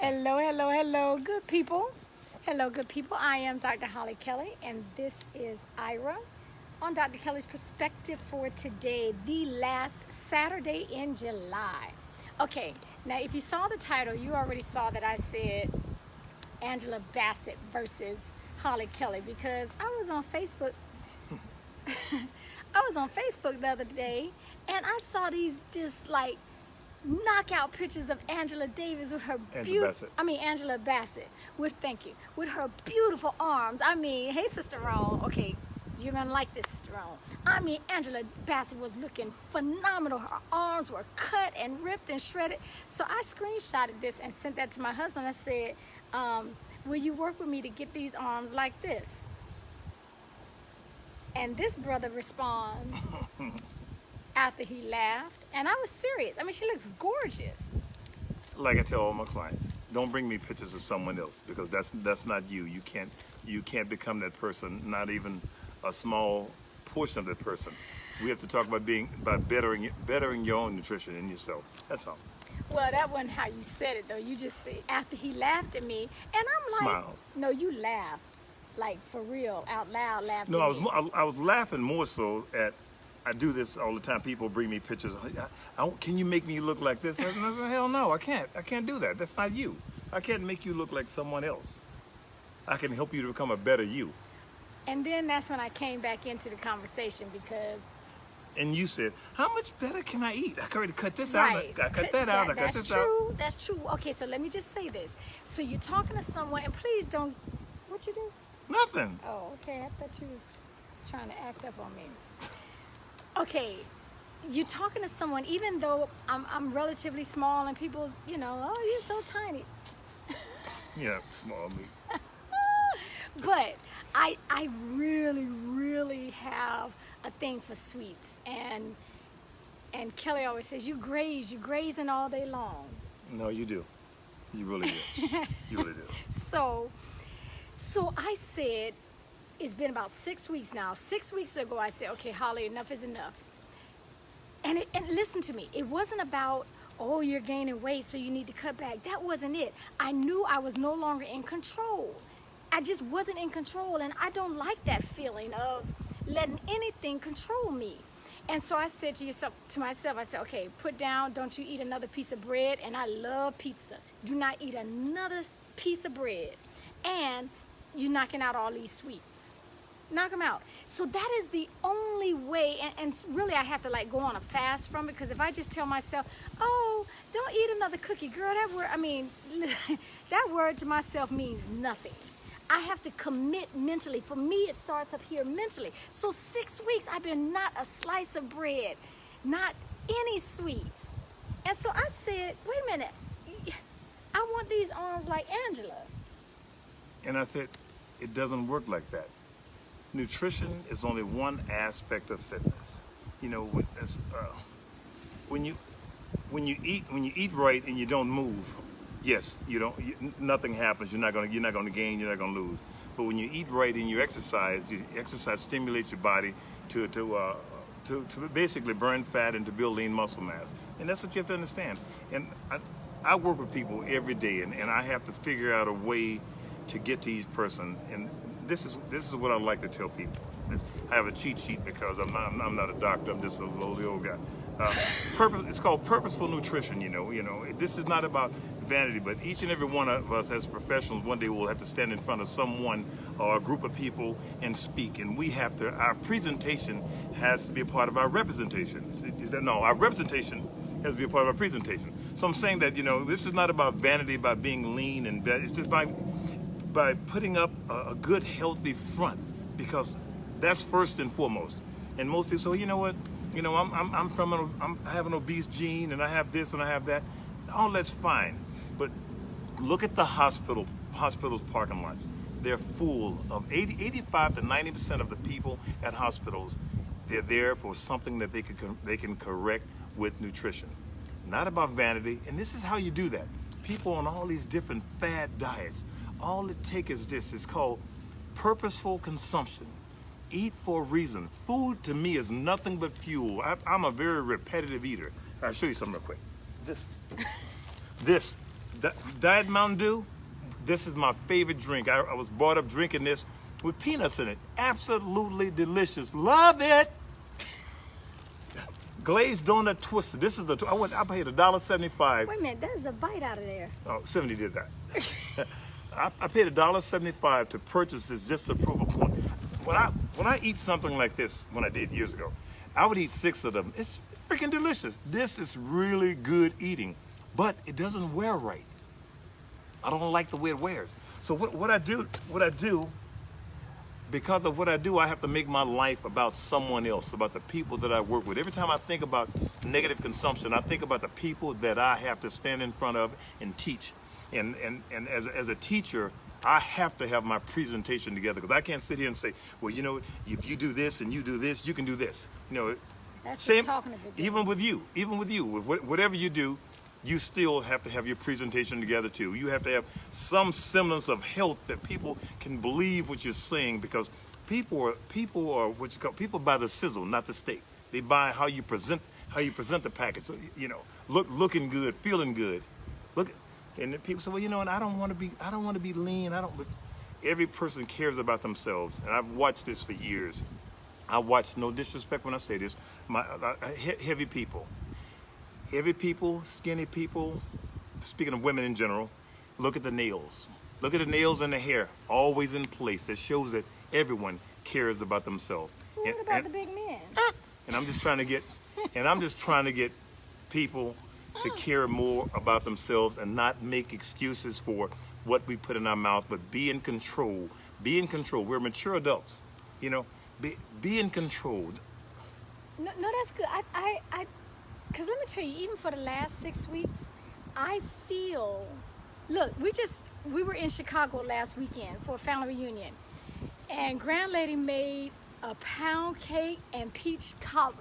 Hello, hello, hello, good people. Hello, good people. I am Dr. Hollie Kelly, and this is Ira on Dr. Kelly's Perspective for today, the last Saturday in July. Okay, now if you saw the title, you already saw that I said Angela Basset versus Hollie Kelly because I was on Facebook. I was on Facebook the other day, and I saw these just like knockout pictures of Angela Davis with her Angela Bassett with with her beautiful arms. I mean, hey Sister Ron, okay, you're gonna like this, Sister Ron. I mean, Angela Bassett was looking phenomenal. Her arms were cut and ripped and shredded. So I screenshotted this and sent that to my husband. I said, will you work with me to get these arms like this? And this brother responds after he laughed, and I was serious. I mean, she looks gorgeous. Like I tell all my clients, don't bring me pictures of someone else because that's not you. You can't become that person, not even a small portion of that person. We have to talk about bettering your own nutrition in yourself. That's all. Well, that wasn't how you said it though. You just said after he laughed at me, and I'm like, Smiled. no, you laughed, like for real, out loud laughed. No, at me. I was laughing more so at. I do this all the time. People bring me pictures. Can you make me look like this? And I said, hell no, I can't. I can't do that. That's not you. I can't make you look like someone else. I can help you to become a better you. And then that's when I came back into the conversation because. And you said, how much better can I eat? I can already cut this right. out. I cut that out. I cut this out. That's true. Okay, so let me just say this. So you're talking to someone, and please don't. What you do? Nothing. Oh, okay. I thought you was trying to act up on me. Okay, you're talking to someone, even though I'm relatively small, and people, oh, you're so tiny. Yeah, small me. But I really, really have a thing for sweets, and Kelly always says, you're grazing all day long. No, you do. You really do. You really do. So I said, it's been about 6 weeks now. 6 weeks ago, I said, okay, Hollie, enough is enough. And listen to me. It wasn't about, oh, you're gaining weight, so you need to cut back. That wasn't it. I knew I was no longer in control. I just wasn't in control, and I don't like that feeling of letting anything control me. And so I said to myself, I said, okay, put down, don't you eat another piece of bread, and I love pizza. Do not eat another piece of bread. And you're knocking out all these sweets. Knock them out. So that is the only way, and really I have to like go on a fast from it, because if I just tell myself, oh, don't eat another cookie, girl, that word, that word to myself means nothing. I have to commit mentally. For me, it starts up here mentally. So 6 weeks, I've been not a slice of bread, not any sweets. And so I said, wait a minute, I want these arms like Angela. And I said, it doesn't work like that. Nutrition is only one aspect of fitness. When you eat right and you don't move, yes, nothing happens. You're not gonna gain. You're not gonna lose. But when you eat right and you exercise stimulates your body to basically burn fat and to build lean muscle mass. And that's what you have to understand. And I work with people every day, and I have to figure out a way to get to each person. And this is what I like to tell people. I have a cheat sheet because I'm not a doctor. I'm just a lowly old guy. It's called purposeful nutrition. This is not about vanity, but each and every one of us as professionals one day will have to stand in front of someone or a group of people and speak. And our presentation has to be a part of our representation. Our representation has to be a part of our presentation. So I'm saying that this is not about vanity, about being lean and it's just by putting up a good, healthy front, because that's first and foremost. And most people say, you know what, I have an obese gene, and I have this and I have that. All that's fine, but look at the hospitals' parking lots. They're full of 85 to 90% of the people at hospitals. They're there for something that they can correct with nutrition. Not about vanity, and this is how you do that. People on all these different fad diets. All it takes is this. It's called purposeful consumption. Eat for a reason. Food to me is nothing but fuel. I'm a very repetitive eater. I'll show you something real quick. Diet Mountain Dew, this is my favorite drink. I was brought up drinking this with peanuts in it. Absolutely delicious. Love it. Glazed donut twister. This is I paid $1.75. Wait a minute, that's a bite out of there. Oh, 70 did that. I paid $1.75 to purchase this just to prove a point. When I eat something like this, when I did years ago, I would eat 6 of them. It's freaking delicious. This is really good eating, but it doesn't wear right. I don't like the way it wears. So what I do, because of what I do, I have to make my life about someone else, about the people that I work with. Every time I think about negative consumption, I think about the people that I have to stand in front of and teach. And as a teacher, I have to have my presentation together, because I can't sit here and say, well, you know, if you do this and you do this, you can do this. You know, That's same, just talking a bit even with you, whatever you do, you still have to have your presentation together too. You have to have some semblance of health that people can believe what you're saying, because people are what you call, people buy the sizzle, not the steak. They buy how you present the package. So, you know, looking good, feeling good. And then people say, well, you know, and I don't want to be lean. But every person cares about themselves, and I've watched this for years. I watched, no disrespect when I say this, heavy people, skinny people. Speaking of women in general, look at the nails. Look at the nails and the hair, always in place. That shows that everyone cares about themselves. What about the big men? And I'm just trying to get people to care more about themselves and not make excuses for what we put in our mouth, but be in control. Be in control. We're mature adults, you know. Be in control. No, that's good. Because let me tell you, even for the last 6 weeks, I feel. Look, we were in Chicago last weekend for a family reunion, and Grand Lady made a pound cake and peach cobbler.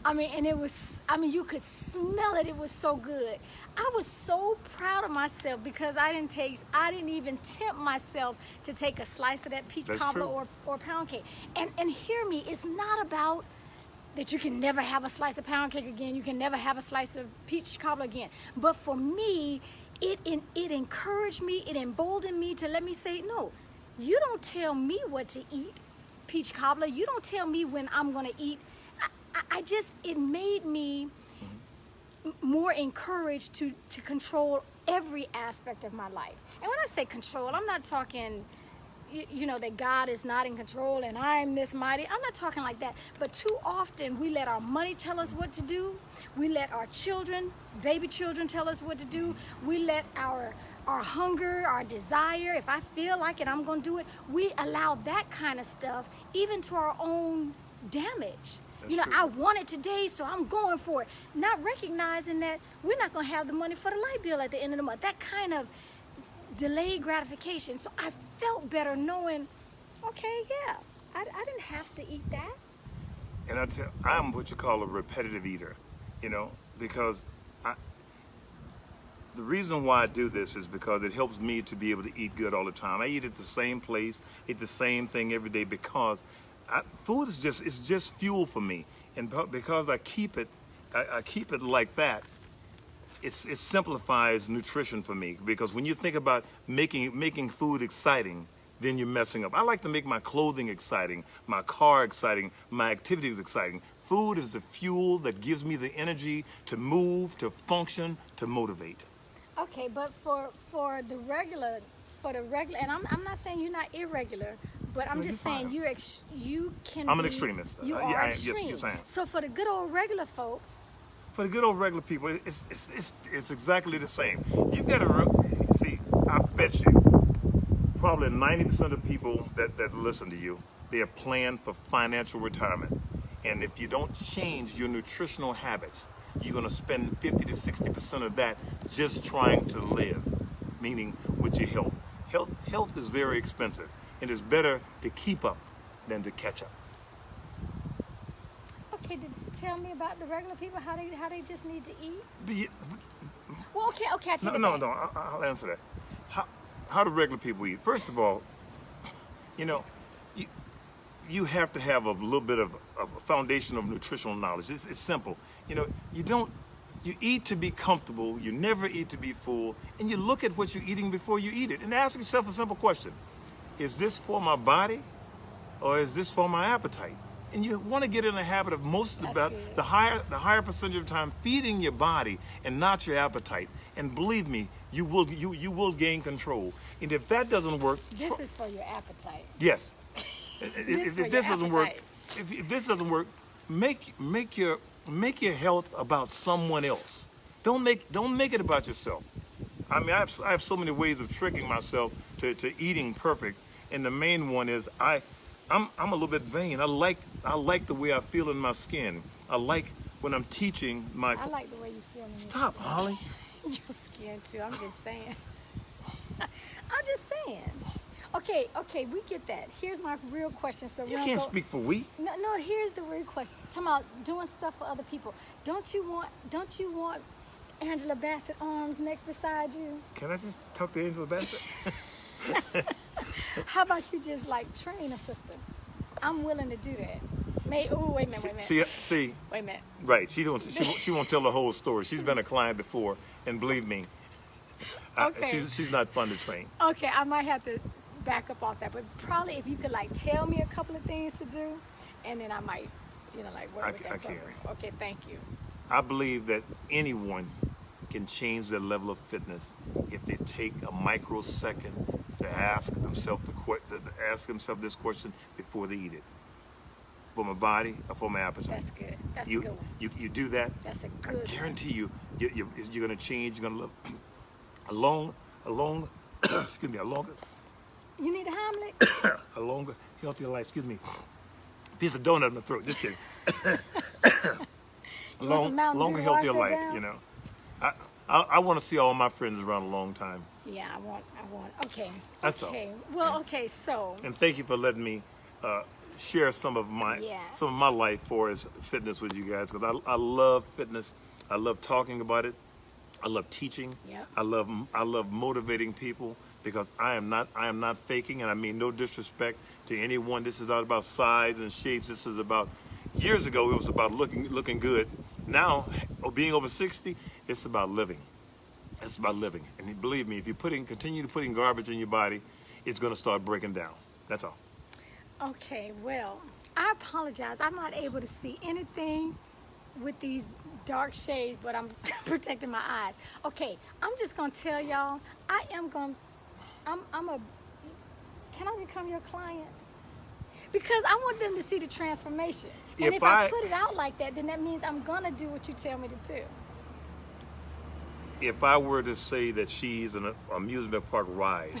You could smell it. It was so good. I was so proud of myself because I didn't even tempt myself to take a slice of that peach cobbler or pound cake. And hear me, it's not about that you can never have a slice of pound cake again. You can never have a slice of peach cobbler again. But for me, it encouraged me, it emboldened me to let me say, no, you don't tell me what to eat, peach cobbler. You don't tell me when I'm going to eat. It made me more encouraged to control every aspect of my life. And when I say control, I'm not talking, you know, that God is not in control and I'm this mighty. I'm not talking like that. But too often we let our money tell us what to do. We let our children, baby children, tell us what to do. We let our hunger, our desire, if I feel like it, I'm going to do it. We allow that kind of stuff even to our own damage. That's you know, true. I want it today, so I'm going for it. Not recognizing that we're not going to have the money for the light bill at the end of the month. That kind of delayed gratification. So I felt better knowing, okay, yeah, I didn't have to eat that. And I'm what you call a repetitive eater, you know, because the reason why I do this is because it helps me to be able to eat good all the time. I eat at the same place, eat the same thing every day, because food is just fuel for me, and because I keep it like that, it simplifies nutrition for me. Because when you think about making food exciting, then you're messing up. I like to make my clothing exciting, my car exciting, my activities exciting. Food is the fuel that gives me the energy to move, to function, to motivate. Okay, but for the regular, and I'm not saying you're not irregular. But I'm just saying you can. I'm an extremist. You are extreme. Yes, I am. So for the good old regular folks. For the good old regular people, it's exactly the same. You've got to see. I bet you, probably 90% of people that listen to you, they are planning for financial retirement. And if you don't change your nutritional habits, you're going to spend 50 to 60% of that just trying to live, meaning with your health. Health is very expensive. It is better to keep up than to catch up. Okay, tell me about the regular people, how they just need to eat. Well, okay, I take it back. No, I'll answer that. How do regular people eat? First of all, you know, you have to have a little bit of a foundation of nutritional knowledge. It's simple. You know, you don't You eat to be comfortable. You never eat to be full. And you look at what you're eating before you eat it. And ask yourself a simple question. Is this for my body or is this for my appetite? And you want to get in the habit of the higher percentage of time feeding your body and not your appetite. And believe me, you will gain control. And if that doesn't work, this is for your appetite. yes. If this doesn't work, if this doesn't work, make your health about someone else. Don't make it about yourself. I mean, I have so many ways of tricking myself to eating perfect, and the main one is I'm a little bit vain. I like the way I feel in my skin. I like when I'm teaching my. I like the way you feel in your Stop, skin. Holly. Your skin too. I'm just saying. I'm just saying. Okay, we get that. Here's my real question. So You can't speak for we. No. Here's the real question. Talking about doing stuff for other people. Don't you want Angela Bassett arms next beside you? Can I just talk to Angela Basset? How about you just like train a sister? I'm willing to do that. Wait a minute. See. Wait a minute. Right. She won't tell the whole story. She's been a client before, and believe me, Okay. she's not fun to train. Okay, I might have to back up off that, but probably if you could like tell me a couple of things to do, and then I might, work with that I program. can. Okay, thank you. I believe that anyone can change their level of fitness if they take a microsecond to ask themselves this question before they eat it. For my body or for my appetite. That's good. That's a good one. You do that. That's a I good guarantee you're going to change. You're going to live a long, excuse me, a longer, You need a Heimlich? a longer, healthier life. Excuse me. Piece of donut in my throat. Just kidding. Longer, healthier life. Down? I want to see all my friends around a long time. Yeah, I want. Okay. That's okay. all. Well, okay. So. And thank you for letting me share some of my life for as fitness with you guys, because I love fitness. I love talking about it. I love teaching. Yep. I love motivating people, because I am not faking, and I mean no disrespect to anyone. This is not about size and shapes. This is about, years ago it was about looking good. Now, being over 60, it's about living. It's about living. And believe me, if you continue to putting garbage in your body, it's going to start breaking down. That's all. Okay. Well, I apologize. I'm not able to see anything with these dark shades, but I'm protecting my eyes. Okay. I'm just gonna tell y'all. Can I become your client? Because I want them to see the transformation. And if I put it out like that, then that means I'm gonna do what you tell me to do. If I were to say that she's an amusement park ride,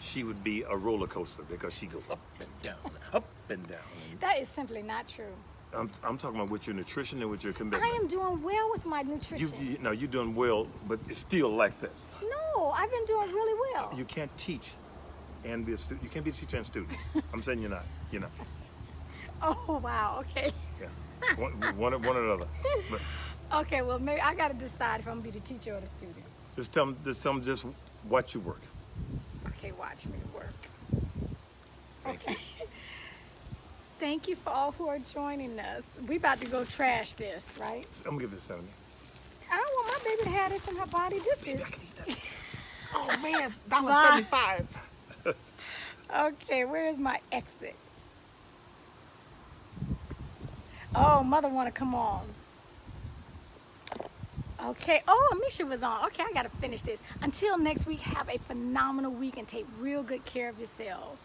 she would be a roller coaster, because she goes up and down, up and down. That is simply not true. I'm talking about with your nutrition and with your commitment. I am doing well with my nutrition. You're doing well, but it's still like this. No, I've been doing really well. You can't teach and be a student. You can't be a teacher and student. I'm saying you're not. You're not. Oh, wow. Okay. Yeah. One or the other. But Okay, well, maybe I got to decide if I'm going to be the teacher or the student. just tell them just watch you work. Okay, watch me work. Thank Okay. Thank you for all who are joining us. We about to go trash this, right? I'm gonna give this 70. I don't want my baby to have this in her body. This is... I can eat that. Oh man, $1.75. Okay, where's my exit? Oh, mother want to come on. Okay. Oh, Amisha was on. Okay, I got to finish this. Until next week, have a phenomenal week and take real good care of yourselves.